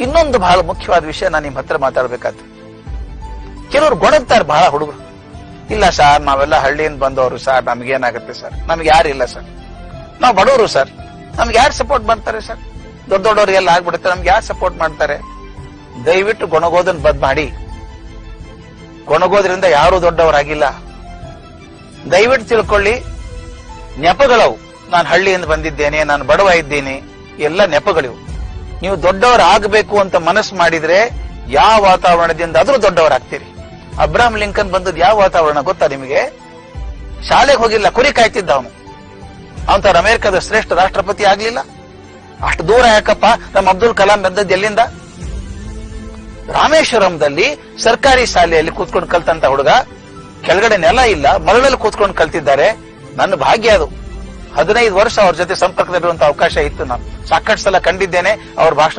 ಇನ್ನೊಂದು ಬಹಳ ಮುಖ್ಯವಾದ ವಿಷಯ ನಾನು ನಿಮ್ಮ ಹತ್ರ ಮಾತಾಡ್ಬೇಕಾದ್ದು. ಕೆಲವರು ಗೊಣಗ್ತಾರೆ ಬಹಳ ಹುಡುಗರು. ಇಲ್ಲ ಸರ್, ನಾವೆಲ್ಲ ಹಳ್ಳಿಯಿಂದ ಬಂದವರು ಸರ್, ನಮ್ಗೇನಾಗುತ್ತೆ ಸರ್, ನಮ್ಗೆ ಯಾರಿಲ್ಲ ಸರ್, ನಾವು ಬಡವರು ಸರ್, ನಮ್ಗೆ ಯಾರು ಸಪೋರ್ಟ್ ಮಾಡ್ತಾರೆ ಸರ್, ದೊಡ್ಡ ದೊಡ್ಡವ್ರಿಗೆಲ್ಲ ಆಗ್ಬಿಡುತ್ತೆ, ನಮ್ಗೆ ಯಾರು ಸಪೋರ್ಟ್ ಮಾಡ್ತಾರೆ. ದಯವಿಟ್ಟು ಗೊಣಗೋದನ್ನ ಬದ್ ಮಾಡಿ. ಗೊಣಗೋದ್ರಿಂದ ಯಾರು ದೊಡ್ಡವರಾಗಿಲ್ಲ. ದಯವಿಟ್ಟು ತಿಳ್ಕೊಳ್ಳಿ, ನೆಪಗಳವು. ನಾನು ಹಳ್ಳಿಯಿಂದ ಬಂದಿದ್ದೇನೆ, ನಾನು ಬಡವ ಇದ್ದೀನಿ, ಎಲ್ಲ ನೆಪಗಳಿವು. ನೀವು ದೊಡ್ಡವರಾಗಬೇಕು ಅಂತ ಮನಸ್ಸು ಮಾಡಿದ್ರೆ ಯಾವ ವಾತಾವರಣದಿಂದ ಆದ್ರೂ ದೊಡ್ಡವರಾಗ್ತೀರಿ. ಅಬ್ರಾಹಂ ಲಿಂಕನ್ ಬಂದದ್ದು ಯಾವ ವಾತಾವರಣ ಗೊತ್ತಾ ನಿಮಗೆ? ಶಾಲೆಗೆ ಹೋಗಿಲ್ಲ, ಕುರಿ ಕಾಯ್ತಿದ್ದ ಅವನು. ಅವನ ಅಮೆರಿಕದ ಶ್ರೇಷ್ಠ ರಾಷ್ಟ್ರಪತಿ ಆಗ್ಲಿಲ್ಲ. ಅಷ್ಟು ದೂರ ಯಾಕಪ್ಪ? ನಮ್ಮ ಅಬ್ದುಲ್ ಕಲಾಂ ಬಂದದ್ದು ಎಲ್ಲಿಂದ? ರಾಮೇಶ್ವರಂದಲ್ಲಿ ಸರ್ಕಾರಿ ಶಾಲೆಯಲ್ಲಿ ಕೂತ್ಕೊಂಡು ಕಲ್ತಂತ ಹುಡುಗ, ಕೆಳಗಡೆ ನೆಲ ಇಲ್ಲ, ಮರಳಲ್ಲಿ ಕೂತ್ಕೊಂಡು ಕಲ್ತಿದ್ದಾರೆ. ನನ್ನ ಭಾಗ್ಯ ಅದು. 15 ವರ್ಷ ಅವ್ರ ಜೊತೆ ಸಂಪರ್ಕದಲ್ಲಿರುವಂತ ಅವಕಾಶ ಇತ್ತು. ನಾನು ಸಾಕಷ್ಟು ಸಲ ಕಂಡಿದ್ದೇನೆ, ಅವ್ರ ಭಾಷಣ